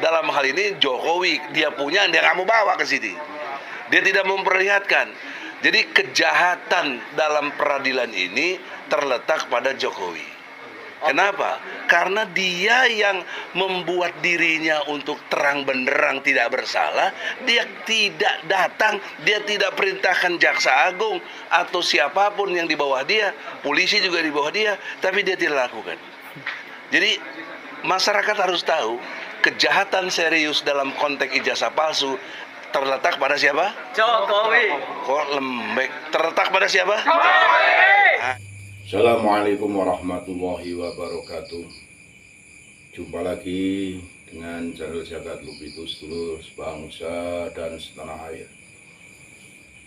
dalam hal ini Jokowi, dia punya, dia nggak mau bawa ke sini. Dia tidak memperlihatkan. Jadi kejahatan dalam peradilan ini terletak pada Jokowi. Kenapa? Karena dia yang membuat dirinya untuk terang benderang tidak bersalah. Dia tidak datang, dia tidak perintahkan jaksa agung atau siapapun yang di bawah dia, polisi juga di bawah dia, tapi dia tidak lakukan. Jadi masyarakat harus tahu kejahatan serius dalam konteks ijazah palsu terletak pada siapa? Jokowi. Kok lembek? Terletak pada siapa? Jokowi. Assalamualaikum warahmatullahi wabarakatuh. Jumpa lagi dengan channel Jagat Lupitus, sedulur sebangsa dan setanah air.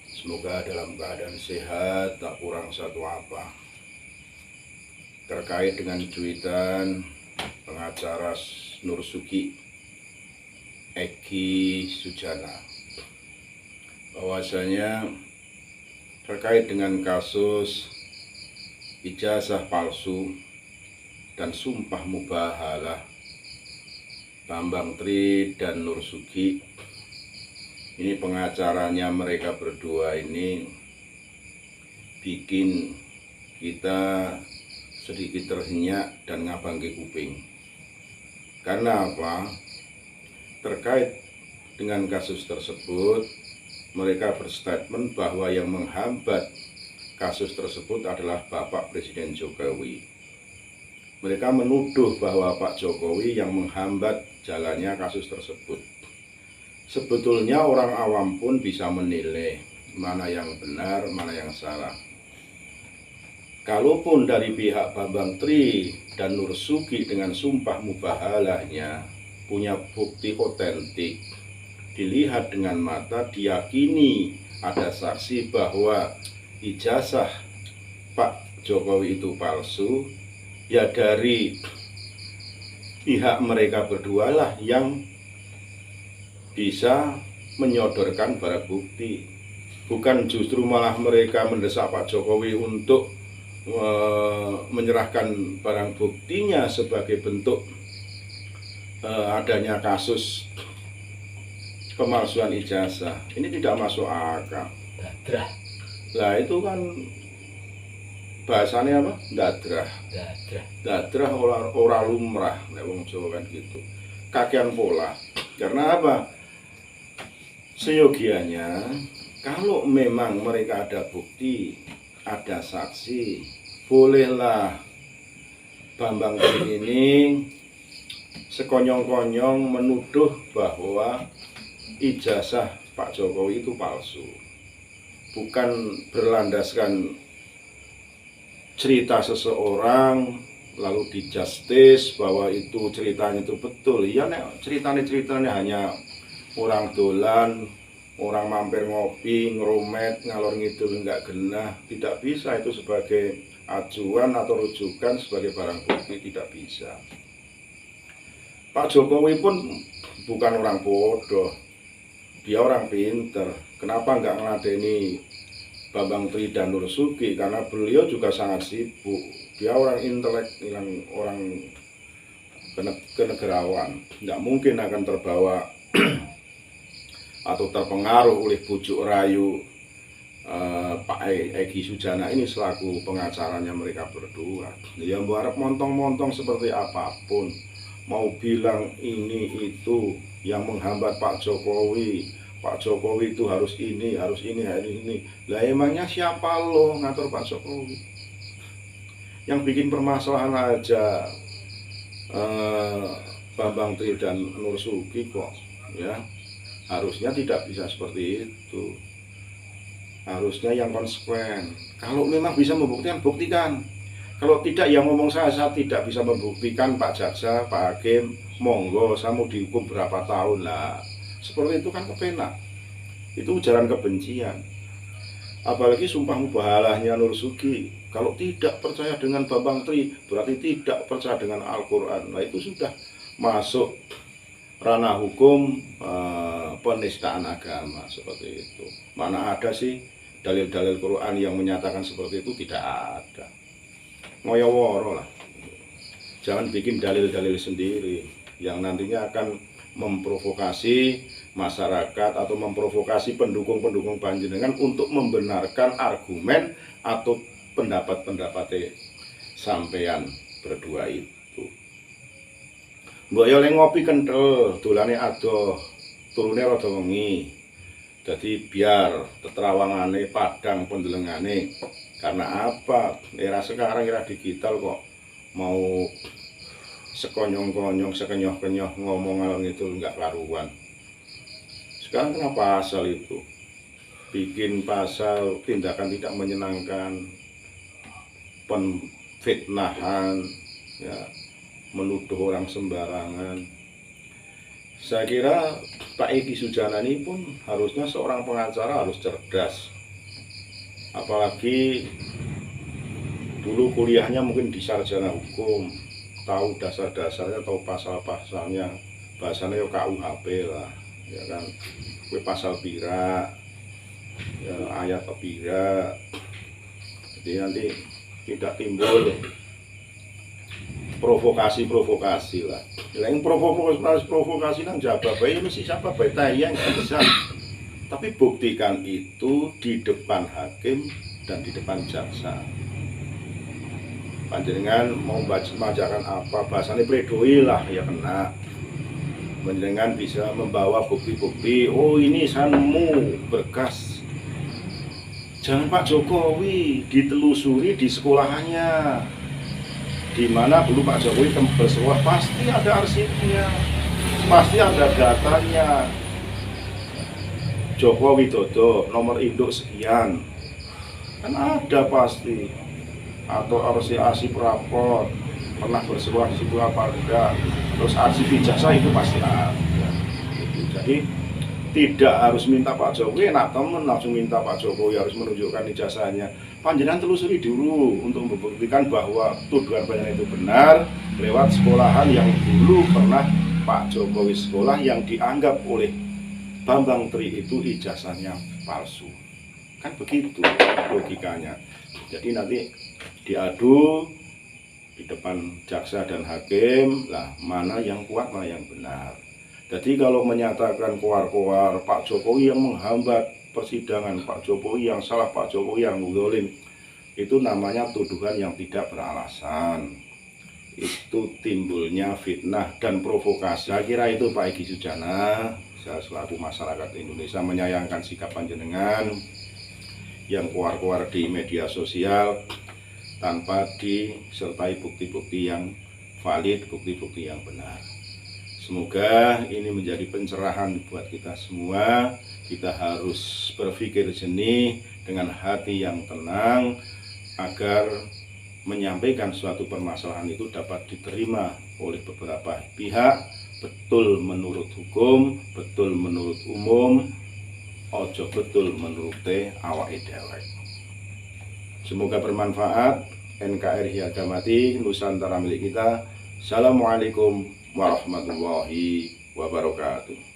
Semoga dalam keadaan sehat, tak kurang satu apa. Terkait dengan cuitan pengacara Nursuki Eki Sujana, bahwasanya terkait dengan kasus ijazah palsu dan sumpah mubahalah Bambang Tri dan Nursuki, ini pengacaranya mereka berdua ini bikin kita sedikit terhenyak dan ngabangke kuping. Karena apa? Terkait dengan kasus tersebut, mereka berstatement bahwa yang menghambat kasus tersebut adalah Bapak Presiden Jokowi. Mereka menuduh bahwa Pak Jokowi yang menghambat jalannya kasus tersebut. Sebetulnya orang awam pun bisa menilai mana yang benar, mana yang salah. Kalaupun dari pihak Bambang Tri dan Nursuki dengan sumpah mubahalahnya punya bukti otentik, dilihat dengan mata, diyakini ada saksi bahwa ijazah Pak Jokowi itu palsu, ya dari pihak mereka berdua lah yang bisa menyodorkan barang bukti. Bukan justru malah mereka mendesak Pak Jokowi untuk menyerahkan barang buktinya sebagai bentuk adanya kasus pemalsuan ijazah. Ini tidak masuk akal. Lah itu kan bahasanya apa? Dadrah ora lumrah, nek wong Jawa kan gitu. Kakean pola. Karena apa? Seyogianya kalau memang mereka ada bukti, ada saksi, bolehlah Bambang Tri ini sekonyong-konyong menuduh bahwa ijazah Pak Jokowi itu palsu. Bukan berlandaskan cerita seseorang lalu di justice bahwa itu ceritanya itu betul. Ya nek ceritanya hanya orang dolan, orang mampir ngopi, ngerumet, ngalor ngidul enggak genah, tidak bisa itu sebagai acuan atau rujukan sebagai barang bukti, tidak bisa. Pak Jokowi pun bukan orang bodoh, dia orang pinter. Kenapa enggak ngeladeni Bambang Tri dan Nursuki? Karena beliau juga sangat sibuk. Dia orang intelek, orang kenegarawan. Tidak mungkin akan terbawa atau terpengaruh oleh bujuk rayu Pak Eki Sujana ini selaku pengacaranya mereka berdua. Dia berharap montong-montong seperti apapun, mau bilang ini itu yang menghambat Pak Jokowi. Pak Jokowi itu harus ini. Lah emangnya siapa lo ngatur Pak Jokowi? Yang bikin permasalahan aja Bambang Tri dan Nursuki kok, ya. Harusnya tidak bisa seperti itu. Harusnya yang konsekuen. Kalau memang bisa membuktikan, buktikan. Kalau tidak, ya ngomong saya tidak bisa membuktikan, Pak Jaksa, Pak Hakim, monggo, saya mau dihukum berapa tahun lah. Seperti itu kan kepenak. Itu ujaran kebencian. Apalagi sumpah mubahalahnya Nursuki. Kalau tidak percaya dengan Bambang Tri, berarti tidak percaya dengan Al-Quran. Nah itu sudah masuk ranah hukum penistaan agama seperti itu. Mana ada sih dalil-dalil Quran yang menyatakan seperti itu? Tidak ada. Ngoyoworo lah. Jangan bikin dalil-dalil sendiri yang nantinya akan memprovokasi masyarakat atau memprovokasi pendukung-pendukung panjenengan untuk membenarkan argumen atau pendapat-pendapat sampean berdua itu. Mbok yo ngopi kenthel, dolane adoh, turune rada wengi. Jadi biar teterawangane padang pendelengane. Karena apa? Era sekarang era digital kok mau sekonyong-konyong, sekenyoh-kenyoh ngomong ngalor itu enggak karuan. Sekarang kena pasal itu. Bikin pasal tindakan tidak menyenangkan, penfitnahan, ya, menuduh orang sembarangan. Saya kira Pak Egy Sujana ini pun harusnya seorang pengacara harus cerdas. Apalagi dulu kuliahnya mungkin di sarjana hukum, tahu dasar-dasarnya, tahu pasal-pasalnya, bahasanya ya KUHP lah, ya kan, pasal pira, ya, ayat pira, jadi nanti tidak timbul provokasi lah. Yang provokasi nang jawab bae mesti siapa bae yang bisa. Tapi buktikan itu di depan hakim dan di depan jaksa. Panjenengan mau bacakan apa, bahasanya pledoi lah ya kena. Panjenengan bisa membawa bukti-bukti, oh ini saya nemu berkas. Jangan Pak Jokowi, ditelusuri di sekolahannya. Di mana dulu Pak Jokowi bersekolah, pasti ada arsipnya, pasti ada datanya. Joko Widodo nomor induk sekian, kan ada pasti. Atau arsip rapor, pernah bersekolah di situ apa enggak, terus arsip ijazah itu pasti ada. Jadi tidak harus minta Pak Jokowi, enak temen langsung minta Pak Jokowi harus menunjukkan ijazahnya. Panjenengan telusuri dulu untuk membuktikan bahwa tuduhan panjenengan itu benar lewat sekolahan yang dulu pernah Pak Jokowi sekolah yang dianggap oleh Bambang Tri itu ijazahnya palsu. Kan begitu logikanya. Jadi nanti diadu di depan jaksa dan hakim lah, mana yang kuat mana yang benar. Jadi kalau menyatakan koar-koar Pak Jokowi yang menghambat persidangan, Pak Jokowi yang salah, Pak Jokowi yang zalim, itu namanya tuduhan yang tidak beralasan. Itu timbulnya fitnah dan provokasi. Saya kira itu Pak Egy Sujana, saya selaku masyarakat Indonesia menyayangkan sikap panjenengan yang koar-koar di media sosial tanpa disertai bukti-bukti yang valid, bukti-bukti yang benar. Semoga ini menjadi pencerahan buat kita semua. Kita harus berpikir jernih dengan hati yang tenang agar menyampaikan suatu permasalahan itu dapat diterima oleh beberapa pihak, betul menurut hukum, betul menurut umum, ojo betul menurut awake dhewe. Semoga bermanfaat. NKRI harga mati, Nusantara milik kita. Assalamualaikum warahmatullahi wabarakatuh.